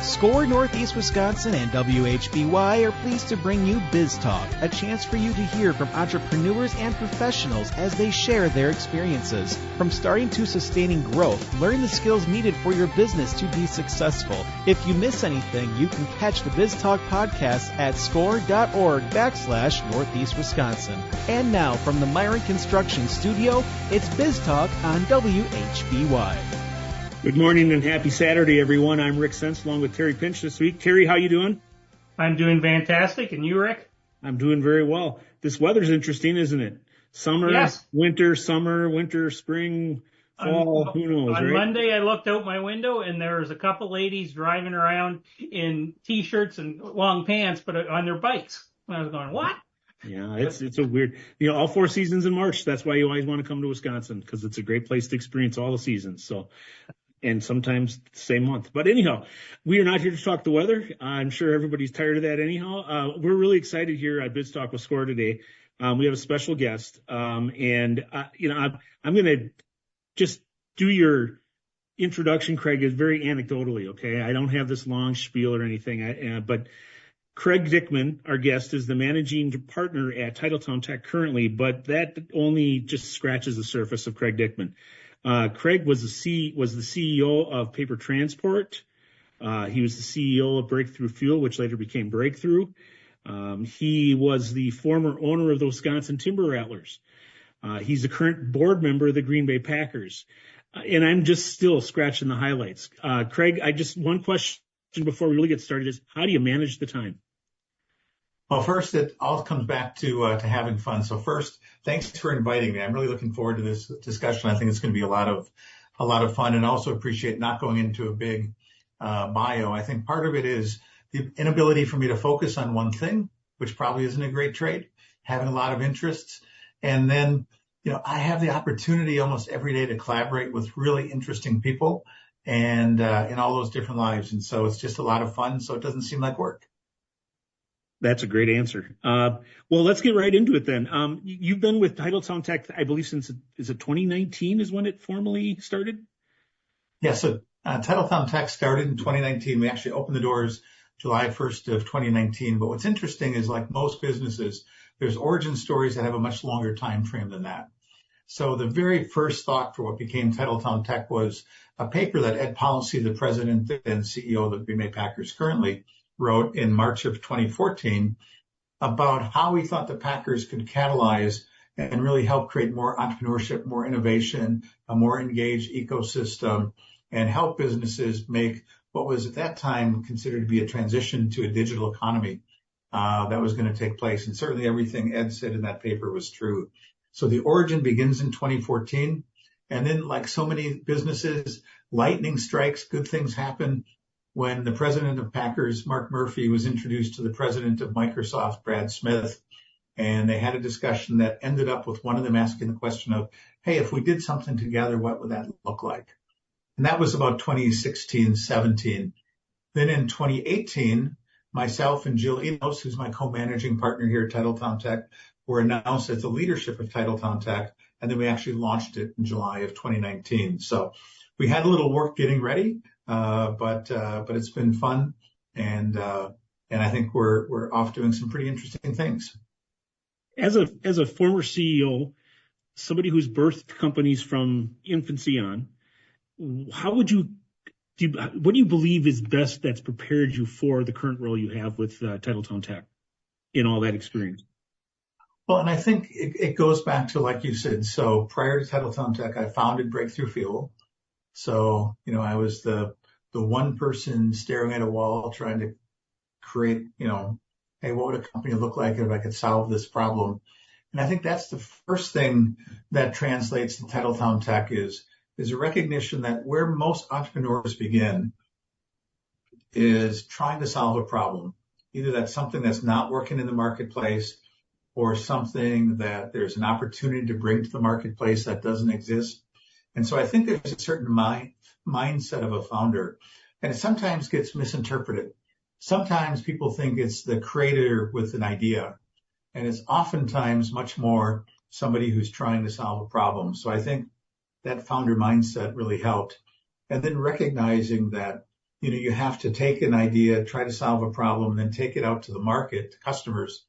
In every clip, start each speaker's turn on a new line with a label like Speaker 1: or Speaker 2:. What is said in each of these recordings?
Speaker 1: SCORE Northeast Wisconsin and WHBY are pleased to bring you Biztalk, a chance for you to hear from entrepreneurs and professionals as they share their experiences. From starting to sustaining growth, learn the skills needed for your business to be successful. If you miss anything, you can catch the Biztalk podcast at score.org/Northeast Wisconsin. And now from the Myron Construction Studio, it's Biztalk on WHBY.
Speaker 2: Good morning and happy Saturday, everyone. I'm Rick Sense along with Terry Pinch this week. Terry, how you doing?
Speaker 3: I'm doing fantastic. And you, Rick?
Speaker 2: I'm doing very well. This weather's interesting, isn't it? Summer,
Speaker 3: yes.
Speaker 2: Winter, spring, fall, who knows,
Speaker 3: on
Speaker 2: right?
Speaker 3: Monday, I looked out my window and there was a couple ladies driving around in T-shirts and long pants, but on their bikes. And I was going, what?
Speaker 2: Yeah, it's a weird, all 4 seasons in March. That's why you always want to come to Wisconsin, because it's a great place to experience all the seasons. So, and sometimes the same month. But anyhow, we are not here to talk the weather. I'm sure everybody's tired of that anyhow. We're really excited here at Biztalk with SCORE today. We have a special guest. I'm going to just do your introduction, Craig, is very anecdotally, okay? I don't have this long spiel or anything, but Craig Dickman, our guest, is the managing partner at Titletown Tech currently, but that only just scratches the surface of Craig Dickman. Craig was the CEO of Paper Transport. He was the CEO of Breakthrough Fuel, which later became Breakthrough. He was the former owner of the Wisconsin Timber Rattlers. He's the current board member of the Green Bay Packers. And I'm just still scratching the highlights. Craig, one question before we really get started is, how do you manage the time?
Speaker 4: Well, first, it all comes back to having fun. So first, thanks for inviting me. I'm really looking forward to this discussion. I think it's going to be a lot of fun, and also appreciate not going into a big bio. I think part of it is the inability for me to focus on one thing, which probably isn't a great trait, having a lot of interests. And then, I have the opportunity almost every day to collaborate with really interesting people and in all those different lives. And so it's just a lot of fun. So it doesn't seem like work.
Speaker 2: That's a great answer. Well, let's get right into it then. You've been with Titletown Tech, I believe, since, is it 2019 is when it formally started?
Speaker 4: Yeah, so Titletown Tech started in 2019. We actually opened the doors July 1st of 2019. But what's interesting is, like most businesses, there's origin stories that have a much longer time frame than that. So the very first thought for what became Titletown Tech was a paper that Ed Policy, the president and CEO of the Green Bay Packers currently, wrote in March of 2014 about how he thought the Packers could catalyze and really help create more entrepreneurship, more innovation, a more engaged ecosystem, and help businesses make what was at that time considered to be a transition to a digital economy that was going to take place. And certainly everything Ed said in that paper was true. So the origin begins in 2014. And then, like so many businesses, lightning strikes, good things happen. When the president of Packers, Mark Murphy, was introduced to the president of Microsoft, Brad Smith, and they had a discussion that ended up with one of them asking the question of, hey, if we did something together, what would that look like? And that was about 2016, 17. Then in 2018, myself and Jill Enos, who's my co-managing partner here at Titletown Tech, were announced as the leadership of Titletown Tech, and then we actually launched it in July of 2019. So we had a little work getting ready. But it's been fun, and I think we're off doing some pretty interesting things.
Speaker 2: As a former CEO, somebody who's birthed companies from infancy on, what do you believe is best that's prepared you for the current role you have with Titletown Tech in all that experience?
Speaker 4: Well, and I think it goes back to, like you said, so prior to Titletown Tech, I founded Breakthrough Fuel. So, I was the one person staring at a wall trying to create, hey, what would a company look like if I could solve this problem? And I think that's the first thing that translates to Titletown Tech is a recognition that where most entrepreneurs begin is trying to solve a problem. Either that's something that's not working in the marketplace or something that there's an opportunity to bring to the marketplace that doesn't exist. And so I think there's a certain mindset of a founder, and it sometimes gets misinterpreted. Sometimes people think it's the creator with an idea, and it's oftentimes much more somebody who's trying to solve a problem. So I think that founder mindset really helped. And then recognizing that you have to take an idea, try to solve a problem, then take it out to the market, to customers,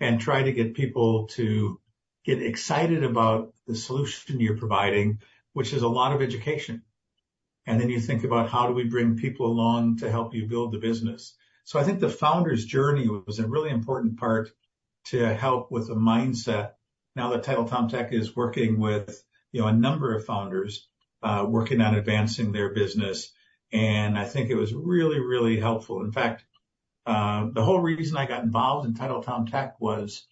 Speaker 4: and try to get people to get excited about the solution you're providing, which is a lot of education. And then you think about how do we bring people along to help you build the business. So I think the founder's journey was a really important part to help with the mindset. Now that Titletown Tech is working with, a number of founders, working on advancing their business. And I think it was really, really helpful. In fact, the whole reason I got involved in Titletown Tech was,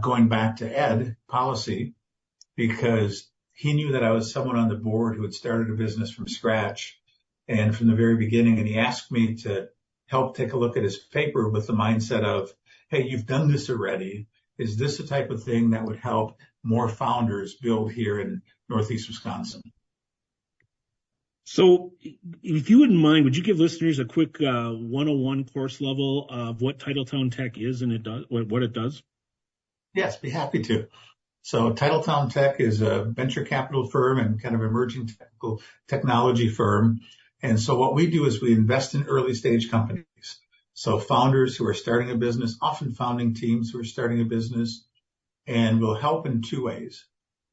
Speaker 4: going back to Ed policy, because he knew that I was someone on the board who had started a business from scratch and from the very beginning. And he asked me to help take a look at his paper with the mindset of, hey, you've done this already. Is this the type of thing that would help more founders build here in Northeast Wisconsin?
Speaker 2: So if you wouldn't mind, would you give listeners a quick 101 course level of what Titletown Tech is and what it does?
Speaker 4: Yes, be happy to. So Titletown Tech is a venture capital firm and kind of emerging technology firm. And so what we do is we invest in early stage companies. So founders who are starting a business, often founding teams who are starting a business, and we'll help in two ways.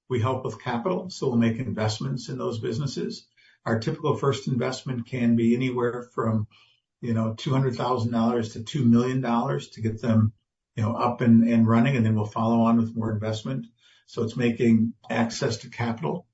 Speaker 4: We help with capital, so we'll make investments in those businesses. Our typical first investment can be anywhere from, $200,000 to $2 million to get them, up and running, and then we'll follow on with more investment. So it's making access to capital.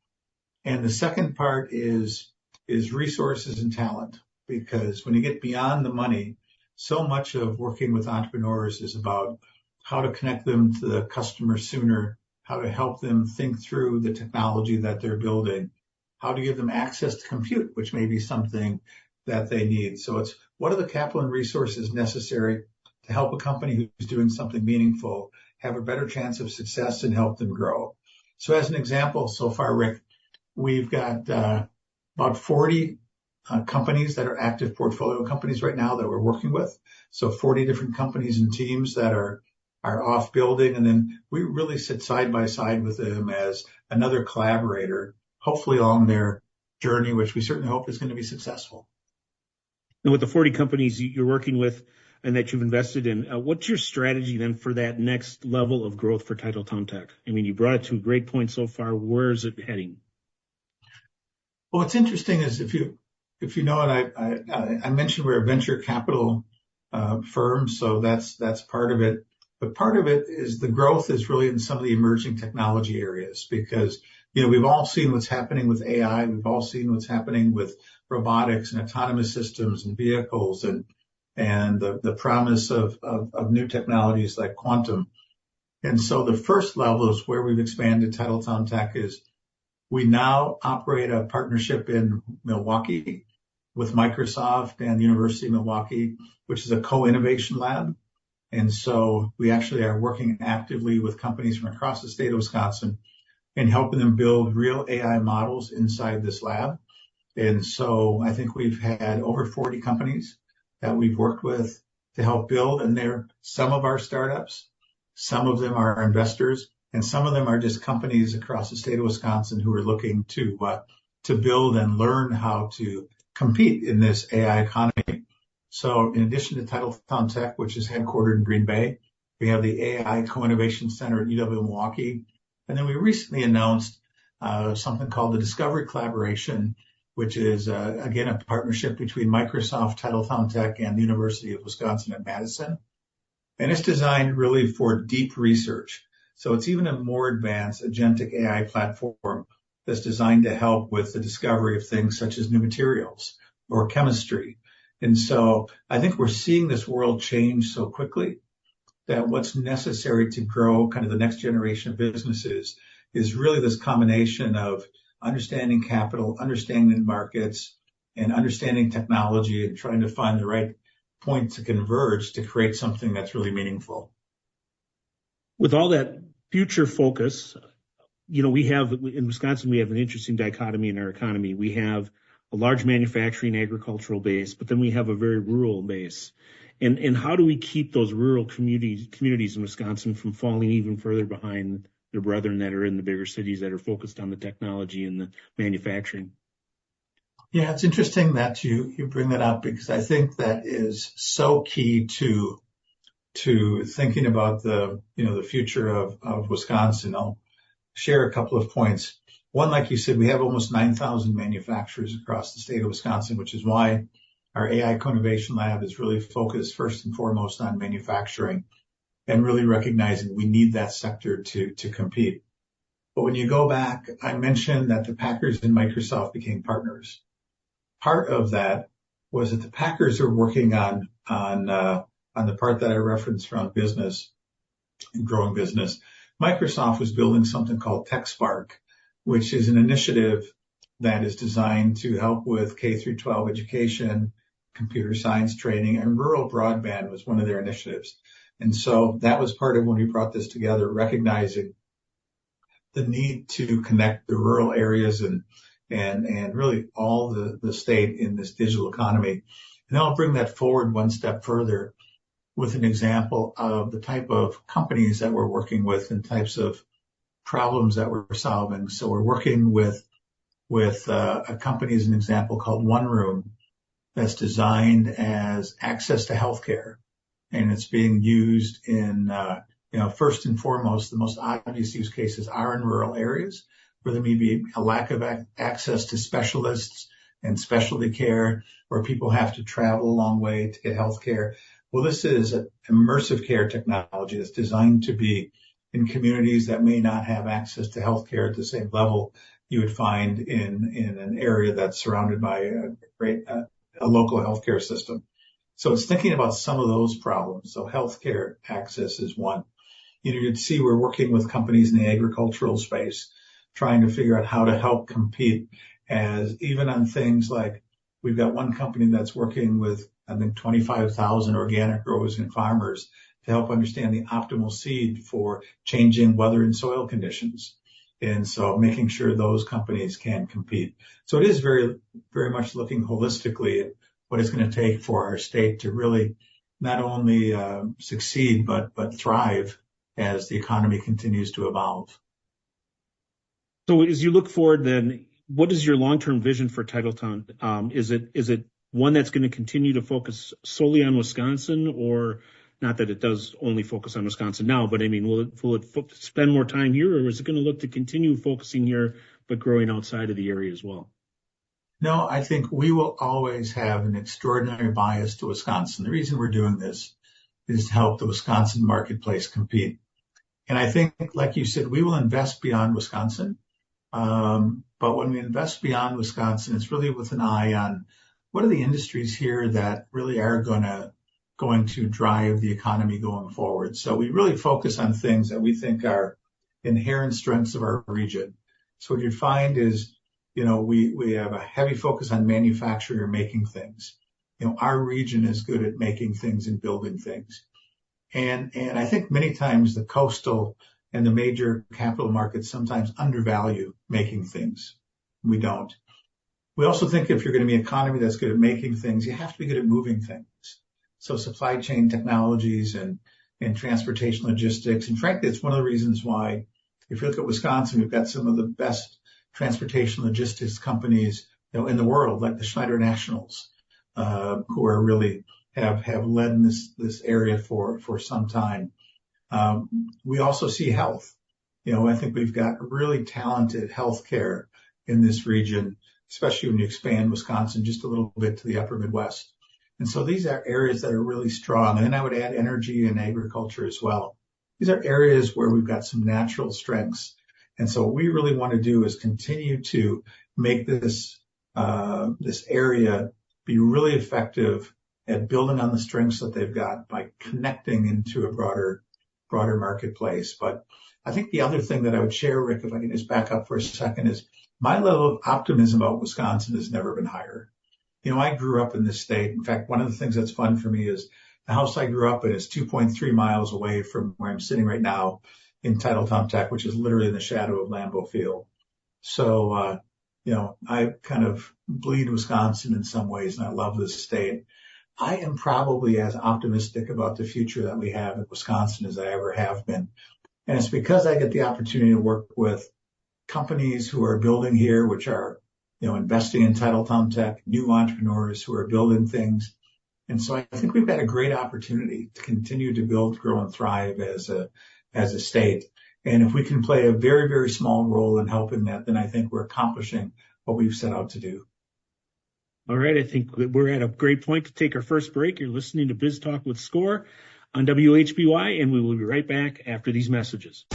Speaker 4: And the second part is resources and talent, because when you get beyond the money, so much of working with entrepreneurs is about how to connect them to the customer sooner, how to help them think through the technology that they're building, how to give them access to compute, which may be something that they need. So it's what are the capital and resources necessary to help a company who's doing something meaningful have a better chance of success and help them grow. So as an example, so far, Rick, we've got about 40 companies that are active portfolio companies right now that we're working with. So 40 different companies and teams that are off building. And then we really sit side by side with them as another collaborator, hopefully along their journey, which we certainly hope is going to be successful.
Speaker 2: And with the 40 companies you're working with and that you've invested in, what's your strategy then for that next level of growth for Titletown Tech? I mean, you brought it to a great point so far. Where is it heading?
Speaker 4: Well, what's interesting is if you know it, I mentioned we're a venture capital firm, so that's part of it. But part of it is the growth is really in some of the emerging technology areas, because we've all seen what's happening with AI. We've all seen what's happening with robotics and autonomous systems and vehicles and the promise of new technologies like quantum. And so the first level is where we've expanded Titletown Tech is we now operate a partnership in Milwaukee with Microsoft and the University of Milwaukee, which is a co-innovation lab. And so we actually are working actively with companies from across the state of Wisconsin and helping them build real AI models inside this lab. And so I think we've had over 40 companies that we've worked with to help build, and they're some of our startups, some of them are investors, and some of them are just companies across the state of Wisconsin who are looking to build and learn how to compete in this AI economy. So in addition to Titletown Tech, which is headquartered in Green Bay, we have the AI Co-Innovation Center at UW Milwaukee. And then we recently announced something called the Discovery Collaboration, which is, again, a partnership between Microsoft, Titletown Tech, and the University of Wisconsin at Madison. And it's designed really for deep research. So it's even a more advanced agentic AI platform that's designed to help with the discovery of things such as new materials or chemistry. And so I think we're seeing this world change so quickly that what's necessary to grow kind of the next generation of businesses is really this combination of understanding capital, understanding markets, and understanding technology and trying to find the right point to converge to create something that's really meaningful.
Speaker 2: With all that future focus, we have in Wisconsin, we have an interesting dichotomy in our economy. We have a large manufacturing agricultural base, but then we have a very rural base. And how do we keep those rural communities in Wisconsin from falling even further behind their brethren that are in the bigger cities that are focused on the technology and the manufacturing?
Speaker 4: Yeah, it's interesting that you bring that up because I think that is so key to thinking about the future of Wisconsin. I'll share a couple of points. One, like you said, we have almost 9,000 manufacturers across the state of Wisconsin, which is why our AI Co-Innovation Lab is really focused first and foremost on manufacturing and really recognizing we need that sector to compete. But when you go back, I mentioned that the Packers and Microsoft became partners. Part of that was that the Packers are working on the part that I referenced from business and growing business. Microsoft was building something called TechSpark, which is an initiative that is designed to help with K through 12 education, computer science training, and rural broadband was one of their initiatives. And so that was part of when we brought this together, recognizing the need to connect the rural areas and really all the state in this digital economy. And I'll bring that forward one step further with an example of the type of companies that we're working with and types of problems that we're solving. So we're working with a company as an example called One Room that's designed as access to healthcare. And it's being used in, first and foremost, the most obvious use cases are in rural areas where there may be a lack of access to specialists and specialty care, where people have to travel a long way to get health care. Well, this is an immersive care technology that's designed to be in communities that may not have access to health care at the same level you would find in an area that's surrounded by a local healthcare system. So it's thinking about some of those problems. So healthcare access is one. You'd see we're working with companies in the agricultural space, trying to figure out how to help compete, as even on things like we've got one company that's working with, I think, 25,000 organic growers and farmers to help understand the optimal seed for changing weather and soil conditions. And so making sure those companies can compete. So it is very, very much looking holistically at what it's going to take for our state to really not only succeed, but thrive as the economy continues to evolve.
Speaker 2: So as you look forward, then, what is your long-term vision for Titletown? Is it one that's going to continue to focus solely on Wisconsin, or not that it does only focus on Wisconsin now, but I mean, will it spend more time here, or is it going to look to continue focusing here but growing outside of the area as well?
Speaker 4: No, I think we will always have an extraordinary bias to Wisconsin. The reason we're doing this is to help the Wisconsin marketplace compete. And I think, like you said, we will invest beyond Wisconsin. But when we invest beyond Wisconsin, it's really with an eye on what are the industries here that really are going to drive the economy going forward. So we really focus on things that we think are inherent strengths of our region. So what you'd find is, we have a heavy focus on manufacturing or making things. Our region is good at making things and building things. And I think many times the coastal and the major capital markets sometimes undervalue making things. We don't. We also think if you're going to be an economy that's good at making things, you have to be good at moving things. So supply chain technologies and transportation logistics. And frankly, it's one of the reasons why, if you look at Wisconsin, we've got some of the best transportation logistics companies in the world, like the Schneider Nationals, who are really have led in this area for some time. We also see health. I think we've got really talented healthcare in this region, especially when you expand Wisconsin just a little bit to the upper Midwest. And so these are areas that are really strong. And then I would add energy and agriculture as well. These are areas where we've got some natural strengths. And so what we really want to do is continue to make this area be really effective at building on the strengths that they've got by connecting into a broader marketplace. But I think the other thing that I would share, Rick, if I can just back up for a second, is my level of optimism about Wisconsin has never been higher. I grew up in this state. In fact, one of the things that's fun for me is the house I grew up in is 2.3 miles away from where I'm sitting right now in Titletown Tech, which is literally in the shadow of Lambeau Field. So, I kind of bleed Wisconsin in some ways, and I love this state. I am probably as optimistic about the future that we have in Wisconsin as I ever have been. And it's because I get the opportunity to work with companies who are building here, which are, investing in Titletown Tech, new entrepreneurs who are building things. And so I think we've got a great opportunity to continue to build, grow, and thrive as a state. And if we can play a very, very small role in helping that, then I think we're accomplishing what we've set out to do.
Speaker 2: All right. I think we're at a great point to take our first break. You're listening to Biz Talk with SCORE on WHBY, and we will be right back after these messages.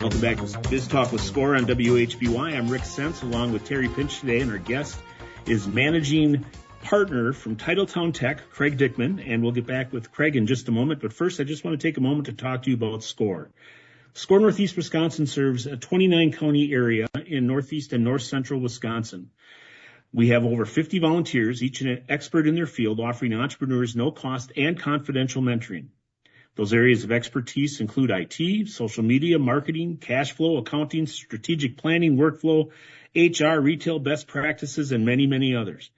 Speaker 2: Welcome back to Biz Talk with SCORE on WHBY. I'm Rick Sense along with Terry Pinch today, and our guest is managing partner from Titletown Tech, Craig Dickman, and we'll get back with Craig in just a moment. But first, I just want to take a moment to talk to you about SCORE. SCORE Northeast Wisconsin serves a 29-county area in northeast and north central Wisconsin. We have over 50 volunteers, each an expert in their field, offering entrepreneurs no-cost and confidential mentoring. Those areas of expertise include IT, social media, marketing, cash flow, accounting, strategic planning, workflow, HR, retail best practices, and many, many others.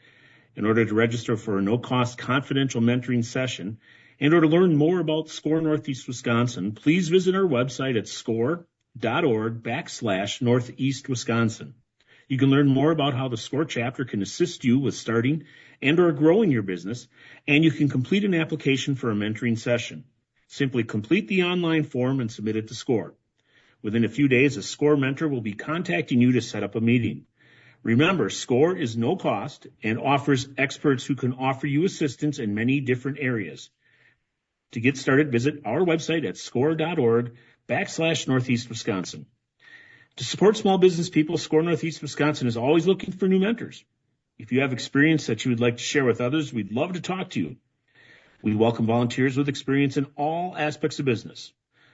Speaker 2: In order to register for a no-cost confidential mentoring session and or to learn more about SCORE Northeast Wisconsin, please visit our website at score.org/Northeast Wisconsin. You can learn more about how the SCORE chapter can assist you with starting and or growing your business, and you can complete an application for a mentoring session. Simply complete the online form and submit it to SCORE. Within a few days, a SCORE mentor will be contacting you to set up a meeting. Remember, SCORE is no cost and offers experts who can offer you assistance in many different areas. To get started, visit our website at score.org/Northeast Wisconsin. To support small business people, SCORE Northeast Wisconsin is always looking for new mentors. If you have experience that you would like to share with others, we'd love to talk to you. We welcome volunteers with experience in all aspects of business.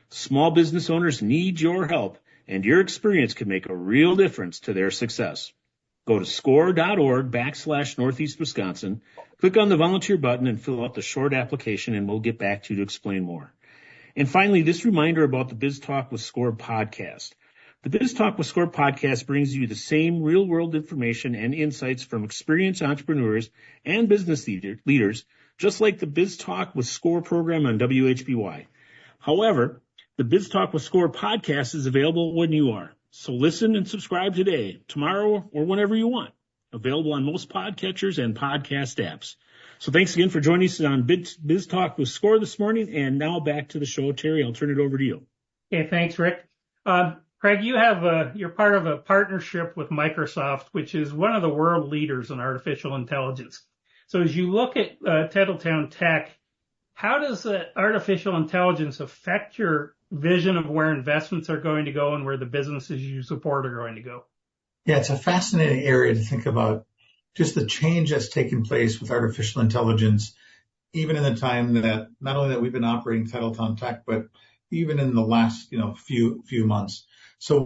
Speaker 2: Small business owners need your help, and your experience can make a real difference to their success. Go to score.org/Northeast Wisconsin, click on the volunteer button and fill out the short application, and we'll get back to you to explain more. And finally, this reminder about the Biz Talk with SCORE podcast. The Biz Talk with SCORE podcast brings you the same real-world information and insights from experienced entrepreneurs and business leaders, just like the Biz Talk with SCORE program on WHBY. However, the Biz Talk with SCORE podcast is available when you are. So listen and subscribe today, tomorrow, or whenever you want. Available on most podcatchers and podcast apps. So thanks again for joining us on Biz Talk with SCORE this morning. And now back to the show. Terry, I'll turn it over to you.
Speaker 3: Okay, thanks, Rick. Craig, you're part of a partnership with Microsoft, which is one of the world leaders in artificial intelligence. So as you look at Titletown Tech, how does artificial intelligence affect your vision of where investments are going to go and where the businesses you support are going to go?
Speaker 4: Yeah, it's a fascinating area to think about just the change that's taken place with artificial intelligence, even in the time that not only that we've been operating Titletown Tech, but even in the last, few months. So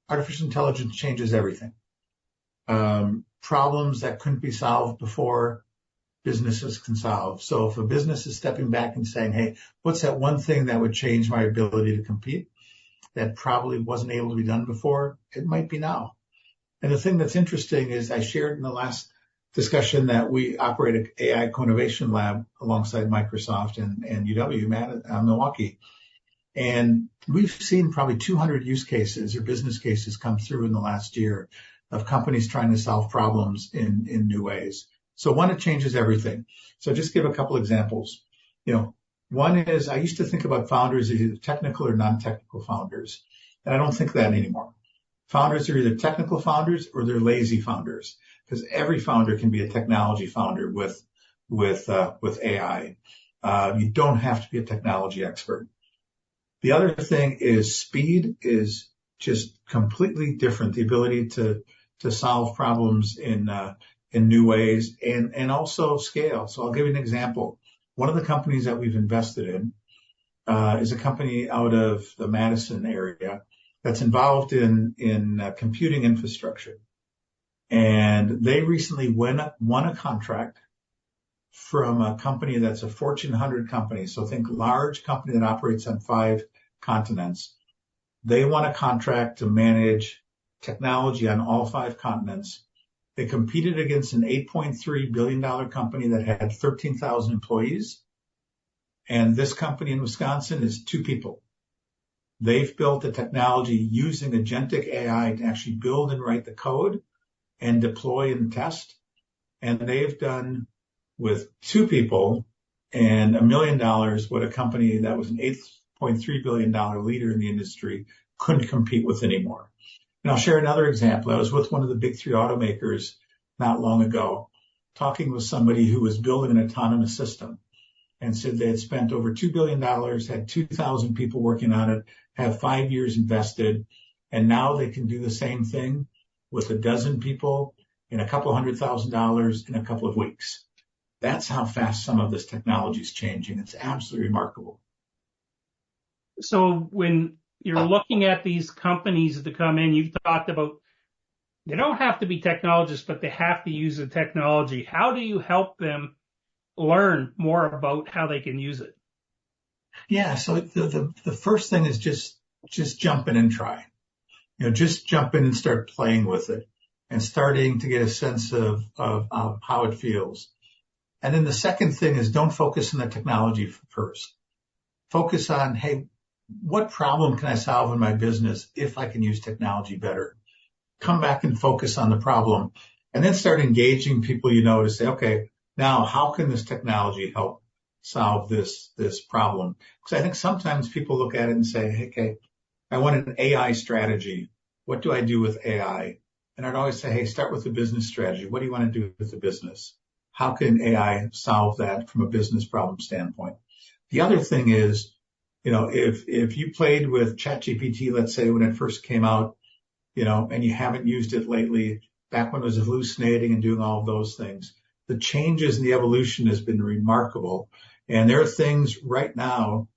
Speaker 4: artificial intelligence changes everything. Problems that couldn't be solved before, businesses can solve. So if a business is stepping back and saying, hey, what's that one thing that would change my ability to compete that probably wasn't able to be done before? It might be now. And the thing that's interesting is I shared in the last discussion that we operate an AI co-innovation lab alongside Microsoft and UW Milwaukee. And we've seen probably 200 use cases or business cases come through in the last year of companies trying to solve problems in new ways. So one, it changes everything. So just give a couple examples. One is I used to think about founders as either technical or non-technical founders. And I don't think that anymore. Founders are either technical founders or they're lazy founders, because every founder can be a technology founder with AI. You don't have to be a technology expert. The other thing is speed is just completely different. The ability to solve problems in new ways and also scale. So I'll give you an example. One of the companies that we've invested in is a company out of the Madison area that's involved in computing infrastructure. And they recently won a contract from a company that's a Fortune 100 company. So think large company that operates on 5 continents. They won a contract to manage technology on all 5 continents. They competed against an $8.3 billion company that had 13,000 employees. And this company in Wisconsin is 2 people. They've built a technology using agentic AI to actually build and write the code and deploy and test. And they've done with 2 people and $1 million what a company that was an $8.3 billion leader in the industry couldn't compete with anymore. And I'll share another example. I was with one of the big 3 automakers not long ago, talking with somebody who was building an autonomous system and said they had spent over $2 billion, had 2,000 people working on it, have 5 years invested, and now they can do the same thing with a dozen people in a couple $100,000 in a couple of weeks. That's how fast some of this technology is changing. It's absolutely remarkable.
Speaker 3: So when you're looking at these companies to come in, you've talked about they don't have to be technologists, but they have to use the technology. How do you help them learn more about how they can use it?
Speaker 4: Yeah, so the first thing is just jump in and try. Just jump in and start playing with it and starting to get a sense of how it feels. And then the second thing is don't focus on the technology first. Focus on, hey, what problem can I solve in my business if I can use technology better? Come back and focus on the problem and then start engaging people to say, okay, now how can this technology help solve this problem? Because I think sometimes people look at it and say, hey, okay, I want an AI strategy. What do I do with AI? And I'd always say, hey, start with the business strategy. What do you want to do with the business? How can AI solve that from a business problem standpoint? The other thing is, if you played with ChatGPT, let's say when it first came out, and you haven't used it lately, back when it was hallucinating and doing all of those things, the changes in the evolution has been remarkable. And there are things right now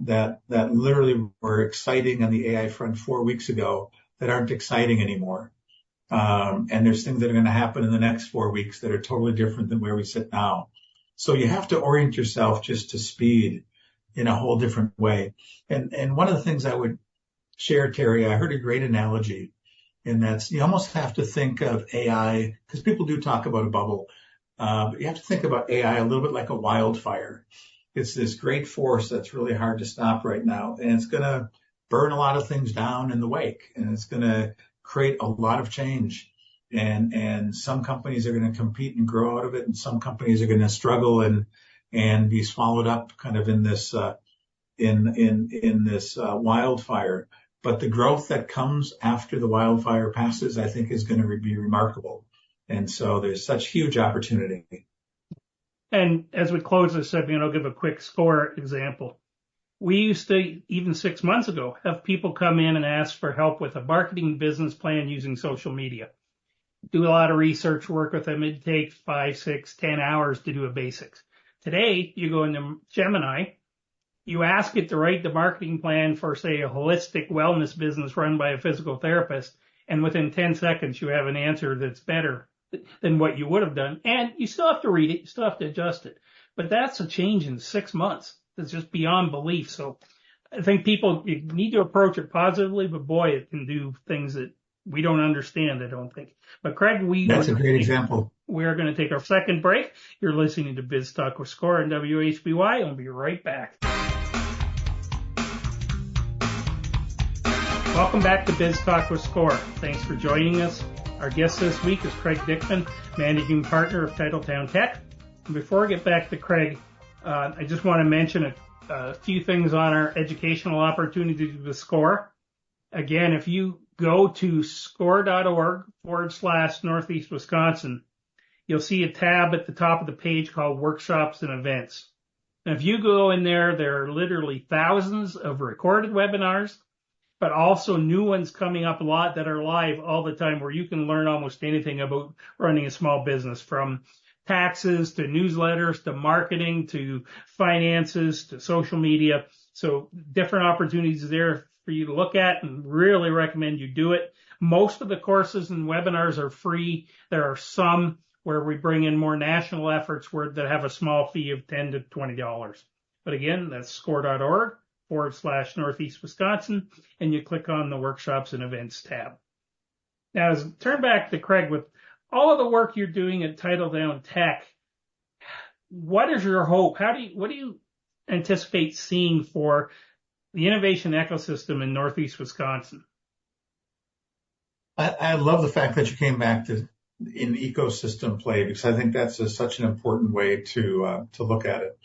Speaker 4: that literally were exciting on the AI front 4 weeks ago that aren't exciting anymore. And there's things that are going to happen in the next 4 weeks that are totally different than where we sit now. So you have to orient yourself just to speed in a whole different way. And one of the things I would share, Terry, I heard a great analogy, and that's you almost have to think of AI, because people do talk about a bubble, but you have to think about AI a little bit like a wildfire. It's this great force that's really hard to stop right now, and it's going to burn a lot of things down in the wake, and it's going to create a lot of change. And some companies are going to compete and grow out of it, and some companies are going to struggle and be swallowed up kind of in this wildfire. But the growth that comes after the wildfire passes, I think, is going to be remarkable. And so there's such huge opportunity.
Speaker 3: And as we close this segment, I'll give a quick score example. We used to, even 6 months ago, have people come in and ask for help with a marketing business plan using social media. Do a lot of research work with them. It'd take 5, 6, 10 hours to do a basics. Today, you go into Gemini, you ask it to write the marketing plan for, say, a holistic wellness business run by a physical therapist, and within 10 seconds, you have an answer that's better than what you would have done. And you still have to read it. You still have to adjust it. But that's a change in 6 months. It's just beyond belief. So I think you need to approach it positively, but boy, it can do things that we don't understand, I don't think. But Craig,
Speaker 4: that's a great example.
Speaker 3: We are going to take our second break. You're listening to Biztalk with Score and WHBY. I'll be right back. Welcome back to Biztalk with Score. Thanks for joining us. Our guest this week is Craig Dickman, Managing Partner of Titletown Tech. And before I get back to Craig, I just want to mention a few things on our educational opportunities with Score. Again, if you go to score.org/Northeast Wisconsin, you'll see a tab at the top of the page called Workshops and Events. And if you go in there, there are literally thousands of recorded webinars, but also new ones coming up a lot that are live all the time where you can learn almost anything about running a small business, from taxes to newsletters to marketing to finances to social media. So different opportunities there for you to look at, and really recommend you do it. Most of the courses and webinars are free. There are some where we bring in more national efforts that have a small fee of $10 to $20. But again, that's score.org/Northeast Wisconsin, and you click on the Workshops and Events tab. Now, turn back to Craig with all of the work you're doing at Titletown Tech. What is your hope? What do you anticipate seeing for the innovation ecosystem in Northeast Wisconsin?
Speaker 4: I love the fact that you came back to in ecosystem play, because I think that's such an important way to look at it.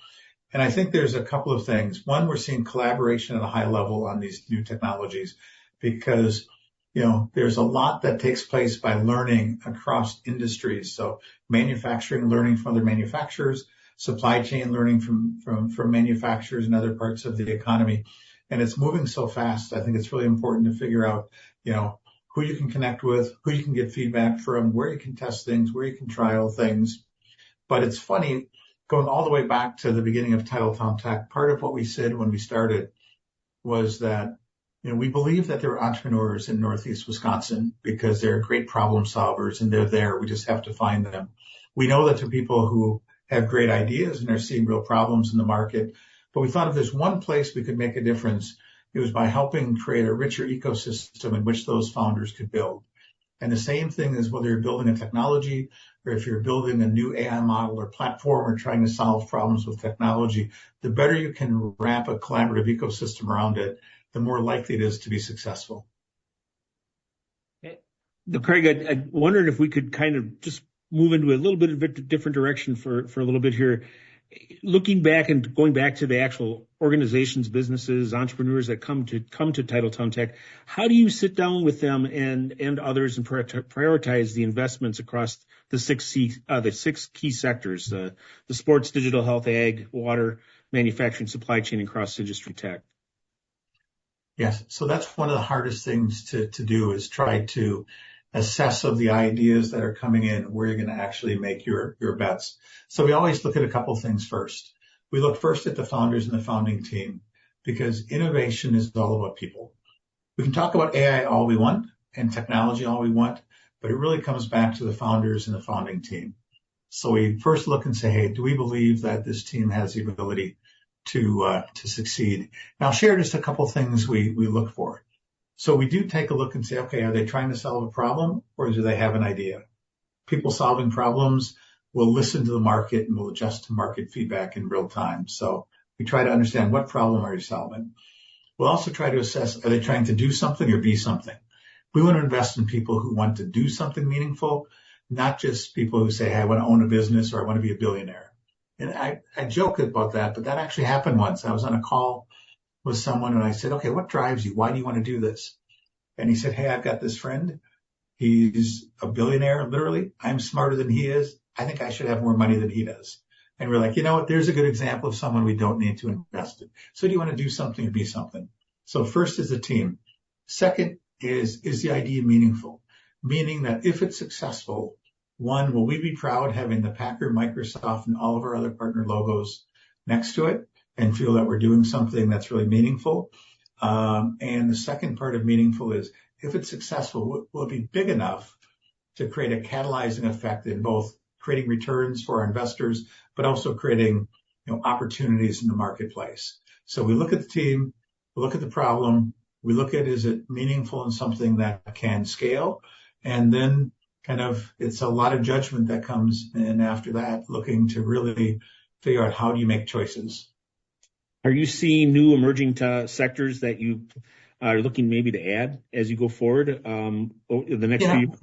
Speaker 4: And I think there's a couple of things. One, we're seeing collaboration at a high level on these new technologies because, there's a lot that takes place by learning across industries. So manufacturing, learning from other manufacturers, supply chain learning from manufacturers and other parts of the economy. And it's moving so fast. I think it's really important to figure out, who you can connect with, who you can get feedback from, where you can test things, where you can trial things. But it's funny, going all the way back to the beginning of Titletown Tech, part of what we said when we started was that, we believe that there are entrepreneurs in Northeast Wisconsin because they're great problem solvers and they're there. We just have to find them. We know that there are people who have great ideas and are seeing real problems in the market. But we thought if there's one place we could make a difference, it was by helping create a richer ecosystem in which those founders could build. And the same thing is whether you're building a technology or if you're building a new AI model or platform or trying to solve problems with technology, the better you can wrap a collaborative ecosystem around it, the more likely it is to be successful.
Speaker 2: Craig, I wondered if we could kind of just move into a little bit of a different direction for a little bit here. Looking back and going back to the actual organizations, businesses, entrepreneurs that come to Titletown Tech, how do you sit down with them and others and prioritize the investments across the six key sectors, the sports, digital health, ag, water, manufacturing, supply chain, and cross-industry tech?
Speaker 4: Yes. So that's one of the hardest things to do is try to assess of the ideas that are coming in, where you're going to actually make your bets. So we always look at a couple things first. We look first at the founders and the founding team because innovation is all about people. We can talk about AI all we want and technology all we want, but it really comes back to the founders and the founding team. So we first look and say, hey, do we believe that this team has the ability to succeed? And I'll share just a couple things we look for. So we do take a look and say, okay, are they trying to solve a problem or do they have an idea? People solving problems will listen to the market and will adjust to market feedback in real time. So we try to understand what problem are you solving. We'll also try to assess, are they trying to do something or be something? We want to invest in people who want to do something meaningful, not just people who say, hey, I want to own a business or I want to be a billionaire. And I joke about that, but that actually happened once. I was on a call with someone and I said, okay, what drives you? Why do you want to do this? And he said, hey, I've got this friend. He's a billionaire, literally. I'm smarter than he is. I think I should have more money than he does. And we're like, you know what? There's a good example of someone we don't need to invest in. So do you want to do something or be something? So first is the team. Second is the idea meaningful? Meaning that if it's successful, one, will we be proud having the Packer, Microsoft, and all of our other partner logos next to it and feel that we're doing something that's really meaningful? And the second part of meaningful is if it's successful, will it be big enough to create a catalyzing effect in both creating returns for our investors, but also creating opportunities in the marketplace? So we look at the team, we look at the problem, we look at is it meaningful and something that can scale, and then it's a lot of judgment that comes in after that, looking to really figure out how do you make choices.
Speaker 2: Are you seeing new emerging sectors that you are looking maybe to add as you go forward in the next few years?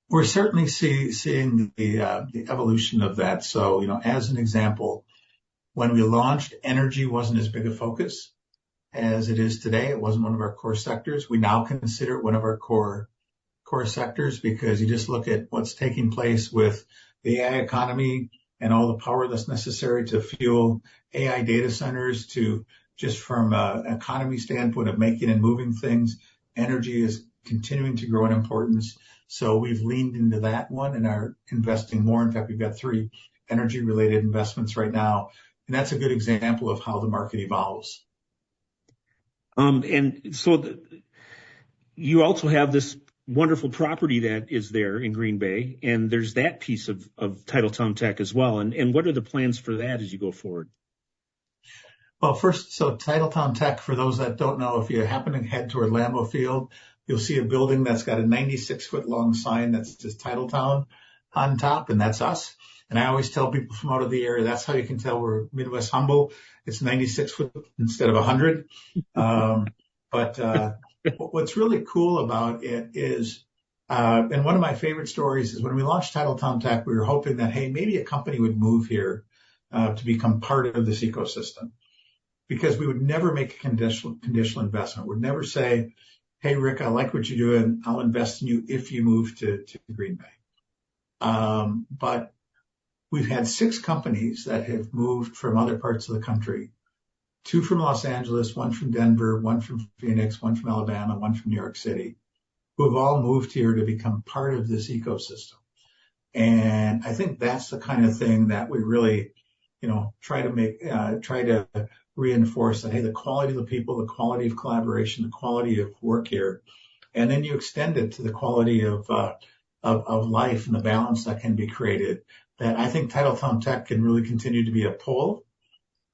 Speaker 4: We're certainly seeing the evolution of that. So, as an example, when we launched, energy wasn't as big a focus as it is today. It wasn't one of our core sectors. We now consider it one of our core sectors because you just look at what's taking place with the AI economy and all the power that's necessary to fuel AI data centers to just from an economy standpoint of making and moving things. Energy is continuing to grow in importance. So we've leaned into that one and are investing more. In fact, we've got 3 energy related investments right now. And that's a good example of how the market evolves.
Speaker 2: And so you also have this wonderful property that is there in Green Bay, and there's that piece of Titletown Tech as well. And what are the plans for that as you go forward?
Speaker 4: Well, first, so Titletown Tech, for those that don't know, if you happen to head toward Lambeau Field, you'll see a building that's got a 96-foot long sign that says Titletown on top, and that's us. And I always tell people from out of the area, that's how you can tell we're Midwest humble. It's 96 foot instead of 100. But what's really cool about it is, and one of my favorite stories is when we launched Titletown Tech, we were hoping that, hey, maybe a company would move here to become part of this ecosystem, because we would never make a conditional investment. We'd never say, hey, Rick, I like what you're doing. I'll invest in you if you move to Green Bay. But we've had 6 companies that have moved from other parts of the country, 2 from Los Angeles, 1 from Denver, 1 from Phoenix, 1 from Alabama, 1 from New York City, who have all moved here to become part of this ecosystem. And I think that's the kind of thing that we really, try to reinforce, that, hey, the quality of the people, the quality of collaboration, the quality of work here, and then you extend it to the quality of life and the balance that can be created, that I think Titletown Tech can really continue to be a pull.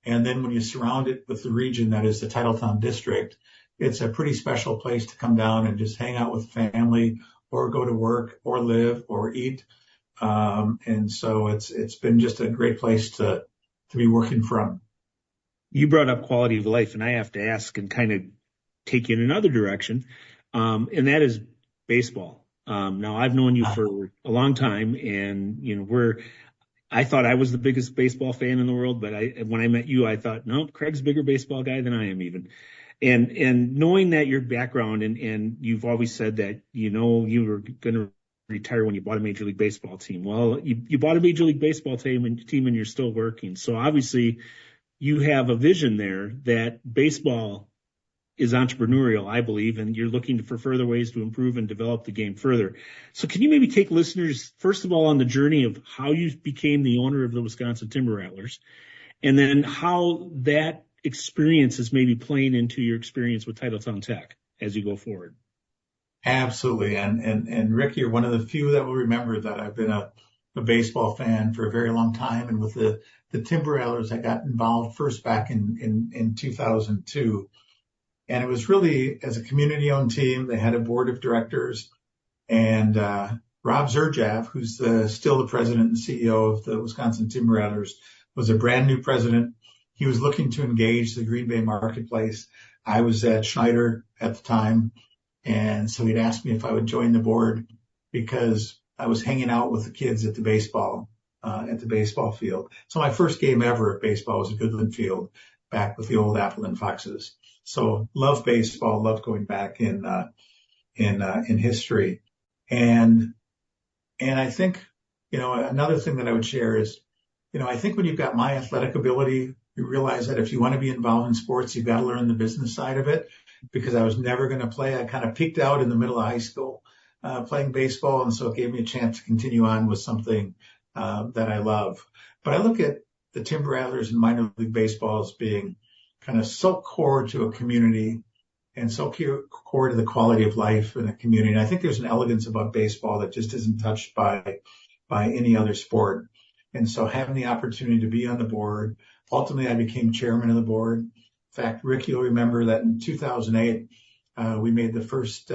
Speaker 4: And then when you surround it with the region that is the Titletown district, it's a pretty special place to come down and just hang out with family, or go to work, or live, or eat. And so it's been just a great place to be working from.
Speaker 2: You brought up quality of life, and I have to ask and kind of take you in another direction, and that is baseball. Now, I've known you for a long time, and I thought I was the biggest baseball fan in the world, but when I met you, I thought, no, Craig's a bigger baseball guy than I am even. And knowing that your background, and you've always said that, you were going to retire when you bought a Major League Baseball team. Well, you bought a Major League Baseball team and you're still working. So obviously you have a vision there that baseball is entrepreneurial, I believe, and you're looking for further ways to improve and develop the game further. So can you maybe take listeners, first of all, on the journey of how you became the owner of the Wisconsin Timber Rattlers, and then how that experience is maybe playing into your experience with Titletown Tech as you go forward?
Speaker 4: Absolutely. And Rick, you're one of the few that will remember that I've been a baseball fan for a very long time. And with the Timber Rattlers, I got involved first back in 2002. And it was really as a community-owned team. They had a board of directors, and Rob Zerjav, who's still the president and CEO of the Wisconsin Timber Rattlers, was a brand new president. He was looking to engage the Green Bay marketplace. I was at Schneider at the time, and so he'd asked me if I would join the board because I was hanging out with the kids at the baseball field. So my first game ever at baseball was at Goodland Field, back with the old Appleton Foxes. So love baseball, love going back in history. And I think, another thing that I would share is, I think when you've got my athletic ability, you realize that if you want to be involved in sports, you've got to learn the business side of it, because I was never going to play. I kind of peaked out in the middle of high school, playing baseball. And so it gave me a chance to continue on with something, that I love. But I look at the Timber Rattlers and minor league baseball as being kind of so core to a community and so core to the quality of life in a community. And I think there's an elegance about baseball that just isn't touched by any other sport. And so having the opportunity to be on the board, ultimately I became chairman of the board. In fact, Rick, you'll remember that in 2008, we made the first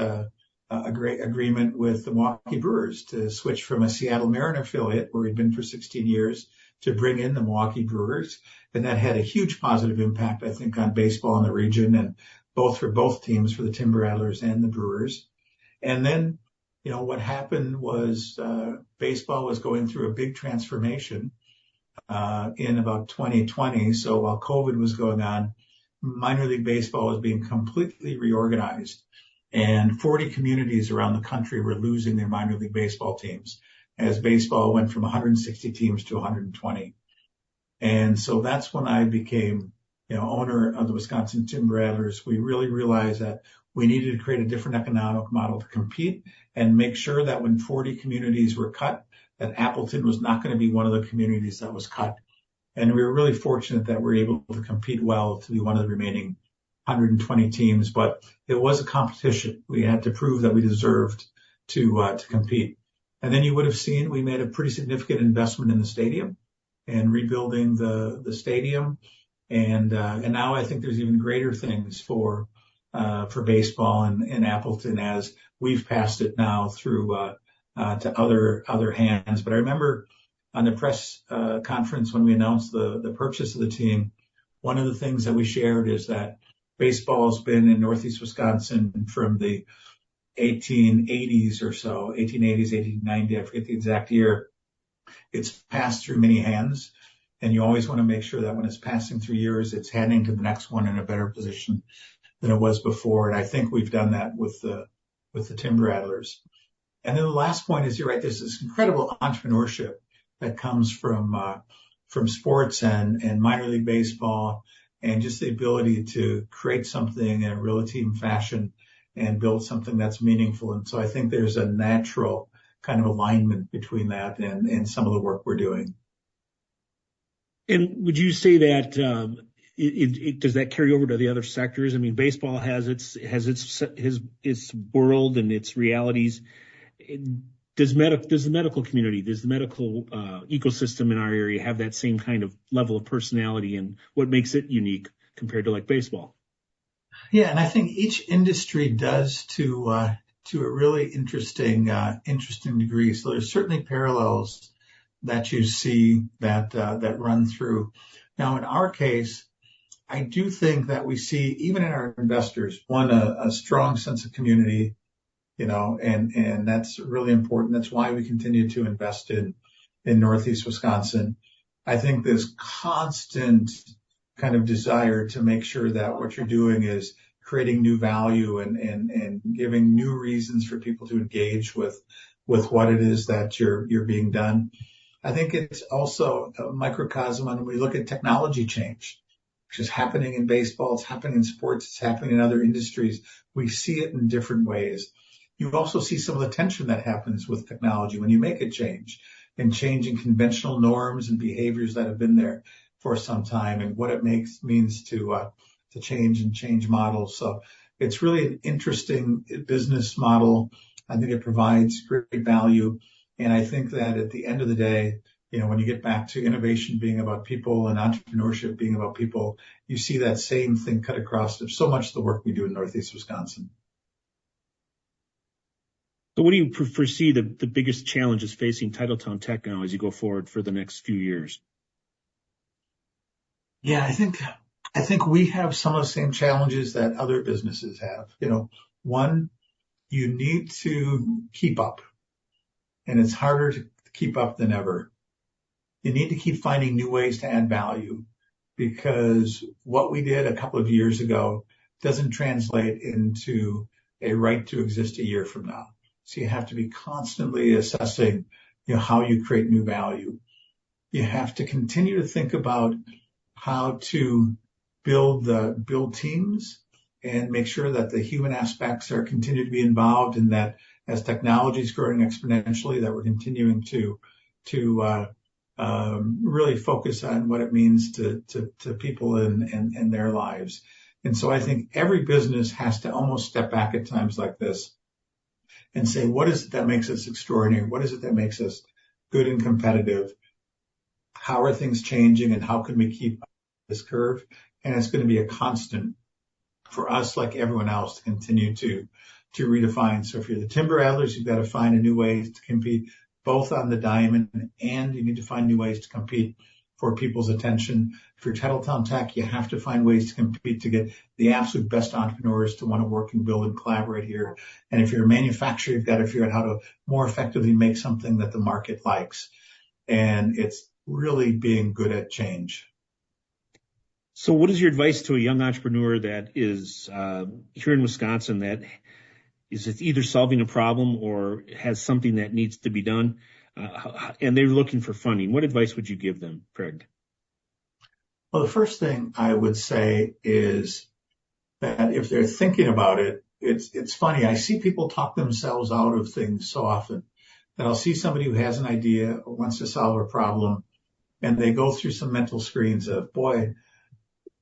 Speaker 4: agreement with the Milwaukee Brewers to switch from a Seattle Mariner affiliate, where we'd been for 16 years, to bring in the Milwaukee Brewers. And that had a huge positive impact, I think, on baseball in the region, and for both teams, for the Timber Rattlers and the Brewers. And then, what happened was baseball was going through a big transformation in about 2020. So while COVID was going on, minor league baseball was being completely reorganized, and 40 communities around the country were losing their minor league baseball teams as baseball went from 160 teams to 120. And so that's when I became, owner of the Wisconsin Timber Rattlers. We really realized that we needed to create a different economic model to compete and make sure that when 40 communities were cut, that Appleton was not going to be one of the communities that was cut. And we were really fortunate that we were able to compete well to be one of the remaining 120 teams. But it was a competition. We had to prove that we deserved to compete. And then you would have seen we made a pretty significant investment in the stadium and rebuilding the stadium. And now I think there's even greater things for baseball in Appleton as we've passed it now through to other hands. But I remember on the press conference when we announced the purchase of the team, one of the things that we shared is that baseball has been in Northeast Wisconsin from the 1880s or so, 1880s, 1890, I forget the exact year. It's passed through many hands, and you always want to make sure that when it's passing through yours, it's handing to the next one in a better position than it was before. And I think we've done that with the Tim Bradlers. And then the last point is, you're right, there's this incredible entrepreneurship that comes from sports and minor league baseball, and just the ability to create something in a real team fashion and build something that's meaningful. And so I think there's a natural kind of alignment between that and some of the work we're doing.
Speaker 2: And would you say that does that carry over to the other sectors? I mean, baseball has its world and its realities. Does the medical community, does the medical ecosystem in our area have that same kind of level of personality, and what makes it unique compared to like baseball?
Speaker 4: Yeah, and I think each industry does to a really interesting degree. So there's certainly parallels that you see that run through. Now, in our case, I do think that we see, even in our investors, a strong sense of community, and that's really important. That's why we continue to invest in Northeast Wisconsin. I think this constant kind of desire to make sure that what you're doing is creating new value and giving new reasons for people to engage with what it is that you're being done. I think it's also a microcosm when we look at technology change, which is happening in baseball, it's happening in sports, it's happening in other industries. We see it in different ways. You also see some of the tension that happens with technology when you make a change, and changing conventional norms and behaviors that have been there for some time, and what it means to change models. So it's really an interesting business model. I think it provides great value. And I think that at the end of the day, when you get back to innovation being about people and entrepreneurship being about people, you see that same thing cut across so much of the work we do in Northeast Wisconsin.
Speaker 2: So what do you foresee the biggest challenges facing Titletown Tech now as you go forward for the next few years?
Speaker 4: Yeah, I think we have some of the same challenges that other businesses have. One, you need to keep up, and it's harder to keep up than ever. You need to keep finding new ways to add value, because what we did a couple of years ago doesn't translate into a right to exist a year from now. So you have to be constantly assessing, how you create new value. You have to continue to think about how to build teams and make sure that the human aspects are continue to be involved, and that as technology is growing exponentially, that we're continuing to really focus on what it means to people and their lives. And so I think every business has to almost step back at times like this and say, what is it that makes us extraordinary? What is it that makes us good and competitive? How are things changing, and how can we keep this curve? And it's going to be a constant for us, like everyone else, to continue to redefine. So if you're the Tim Bradlers, you've got to find a new way to compete both on the diamond, and you need to find new ways to compete for people's attention. If you're Titletown Tech, you have to find ways to compete to get the absolute best entrepreneurs to want to work and build and collaborate here. And if you're a manufacturer, you've got to figure out how to more effectively make something that the market likes. And it's really being good at change.
Speaker 2: So what is your advice to a young entrepreneur that is here in Wisconsin that is either solving a problem or has something that needs to be done, and they're looking for funding? What advice would you give them, Craig?
Speaker 4: Well, the first thing I would say is that if they're thinking about it, it's funny. I see people talk themselves out of things so often that I'll see somebody who has an idea or wants to solve a problem, and they go through some mental screens of, boy,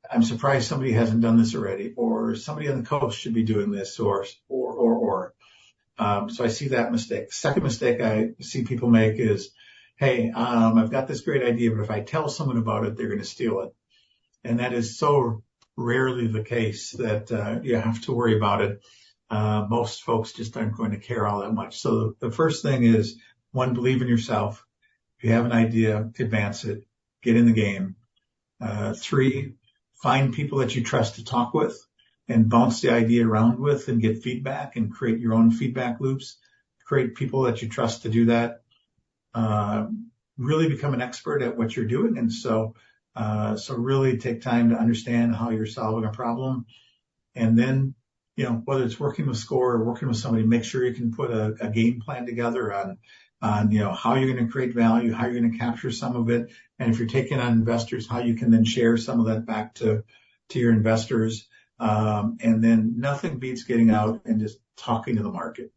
Speaker 4: I'm surprised somebody hasn't done this already, or somebody on the coast should be doing this, or. So I see that mistake. Second mistake I see people make is, hey, I've got this great idea, but if I tell someone about it, they're going to steal it. And that is so rarely the case that you have to worry about it. Most folks just aren't going to care all that much. So the first thing is, one, believe in yourself. If you have an idea, advance it, get in the game. 3, find people that you trust to talk with and bounce the idea around with and get feedback and create your own feedback loops. Create people that you trust to do that. Really become an expert at what you're doing. And so really take time to understand how you're solving a problem. And then, whether it's working with SCORE or working with somebody, make sure you can put a game plan together on how you're going to create value, how you're going to capture some of it. And if you're taking on investors, how you can then share some of that back to your investors. And then nothing beats getting out and just talking to the market.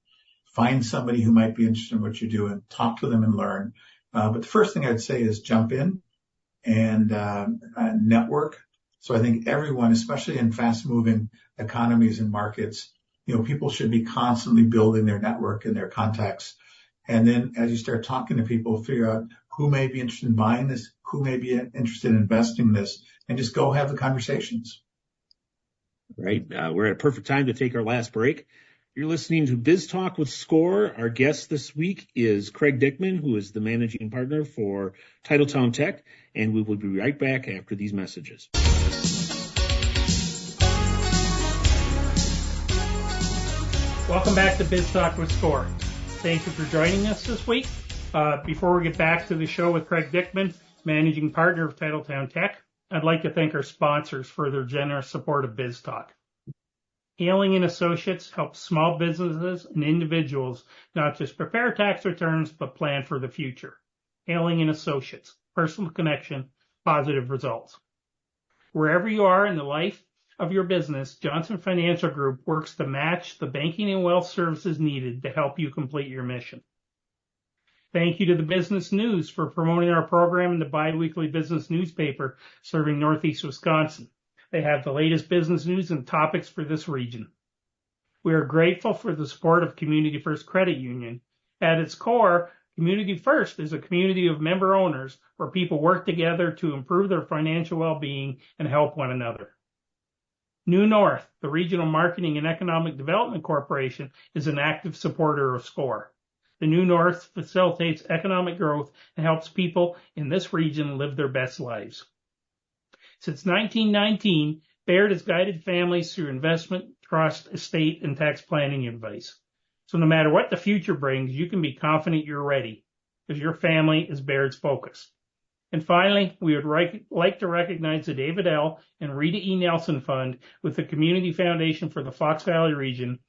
Speaker 4: Find somebody who might be interested in what you're doing, talk to them and learn. But the first thing I'd say is jump in and network. So I think everyone, especially in fast moving economies and markets, people should be constantly building their network and their contacts. And then as you start talking to people, figure out who may be interested in buying this, who may be interested in investing in this, and just go have the conversations.
Speaker 2: Right. We're at a perfect time to take our last break. You're listening to Biztalk with SCORE. Our guest this week is Craig Dickman, who is the managing partner for Titletown Tech, and we will be right back after these messages.
Speaker 3: Welcome back to Biztalk with SCORE. Thank you for joining us this week. Before we get back to the show with Craig Dickman, managing partner of Titletown Tech, I'd like to thank our sponsors for their generous support of Biztalk. Haling & Associates helps small businesses and individuals not just prepare tax returns, but plan for the future. Haling & Associates, personal connection, positive results. Wherever you are in the life of your business, Johnson Financial Group works to match the banking and wealth services needed to help you complete your mission. Thank you to the Business News for promoting our program in the biweekly business newspaper serving Northeast Wisconsin. They have the latest business news and topics for this region. We are grateful for the support of Community First Credit Union. At its core, Community First is a community of member owners where people work together to improve their financial well-being and help one another. New North, the Regional Marketing and Economic Development Corporation, is an active supporter of SCORE. The New North facilitates economic growth and helps people in this region live their best lives. Since 1919, Baird has guided families through investment, trust, estate, and tax planning advice. So no matter what the future brings, you can be confident you're ready, because your family is Baird's focus. And finally, we would like to recognize the David L. and Rita E. Nelson Fund with the Community Foundation for the Fox Valley region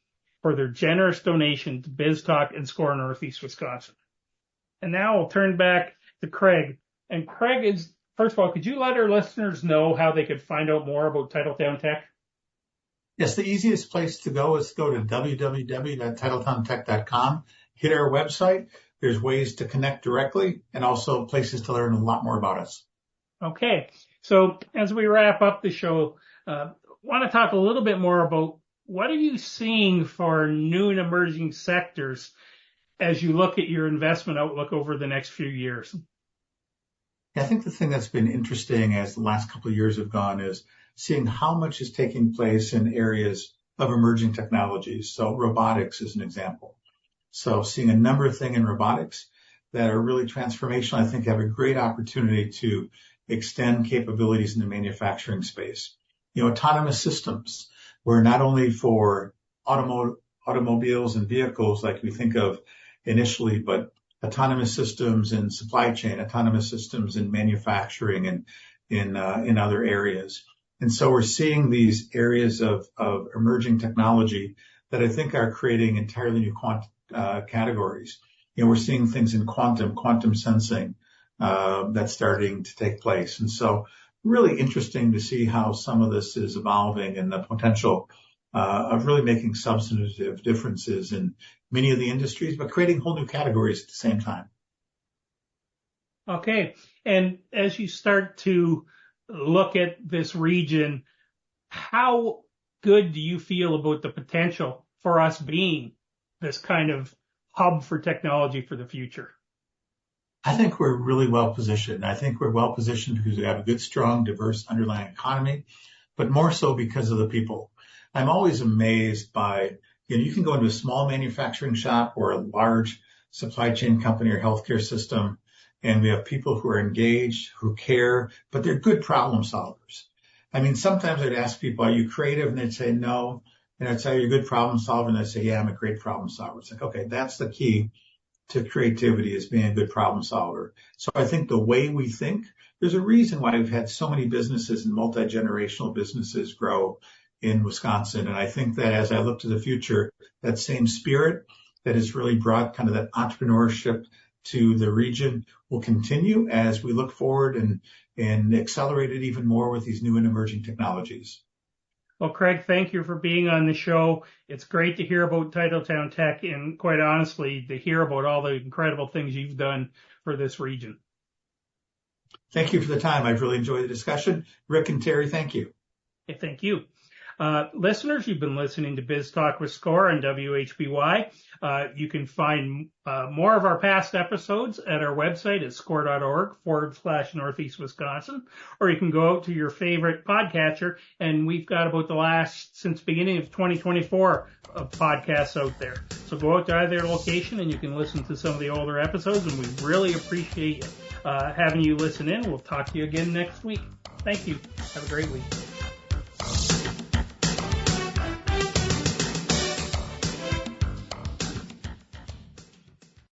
Speaker 3: for their generous donation to Biztalk and SCORE Northeast Wisconsin. And now I'll turn back to Craig. And Craig first of all, could you let our listeners know how they could find out more about Titletown Tech?
Speaker 4: Yes, the easiest place to go is to go to www.titletown.tech.com, hit our website. There's ways to connect directly and also places to learn a lot more about us.
Speaker 3: Okay. So as we wrap up the show, want to talk a little bit more about what are you seeing for new and emerging sectors as you look at your investment outlook over the next few years?
Speaker 4: I think the thing that's been interesting as the last couple of years have gone is seeing how much is taking place in areas of emerging technologies. So robotics is an example. So seeing a number of things in robotics that are really transformational, I think have a great opportunity to extend capabilities in the manufacturing space. Autonomous systems, where not only for automobiles and vehicles like we think of initially, but autonomous systems in supply chain, autonomous systems in manufacturing and in other areas. And so we're seeing these areas of emerging technology that I think are creating entirely new categories. We're seeing things in quantum sensing, that's starting to take place. And so really interesting to see how some of this is evolving and the potential of really making substantive differences in many of the industries, but creating whole new categories at the same time.
Speaker 3: Okay. And as you start to look at this region, how good do you feel about the potential for us being this kind of hub for technology for the future?
Speaker 4: I think we're really well positioned. I think we're well positioned because we have a good, strong, diverse underlying economy, but more so because of the people. I'm always amazed by, you can go into a small manufacturing shop or a large supply chain company or healthcare system, and we have people who are engaged, who care, but they're good problem solvers. I mean, sometimes I'd ask people, are you creative? And they'd say no. And I'd say, are you a good problem solver? And I'd say, yeah, I'm a great problem solver. It's like, okay, that's the key to creativity, is being a good problem solver. So I think the way we think, there's a reason why we've had so many businesses and multi-generational businesses grow in Wisconsin. And I think that as I look to the future, that same spirit that has really brought kind of that entrepreneurship to the region will continue as we look forward and accelerate it even more with these new and emerging technologies.
Speaker 3: Well, Craig, thank you for being on the show. It's great to hear about Titletown Tech, and quite honestly, to hear about all the incredible things you've done for this region.
Speaker 4: Thank you for the time. I've really enjoyed the discussion. Rick and Terry, thank you.
Speaker 3: Okay, thank you. Listeners, you've been listening to Biztalk with SCORE on WHBY. You can find more of our past episodes at our website at score.org/Northeast Wisconsin, or you can go out to your favorite podcatcher, and we've got about the last, since beginning of 2024, of podcasts out there. So go out to either location and you can listen to some of the older episodes, and we really appreciate having you listen in. We'll talk to you again next week. Thank you. Have a great week.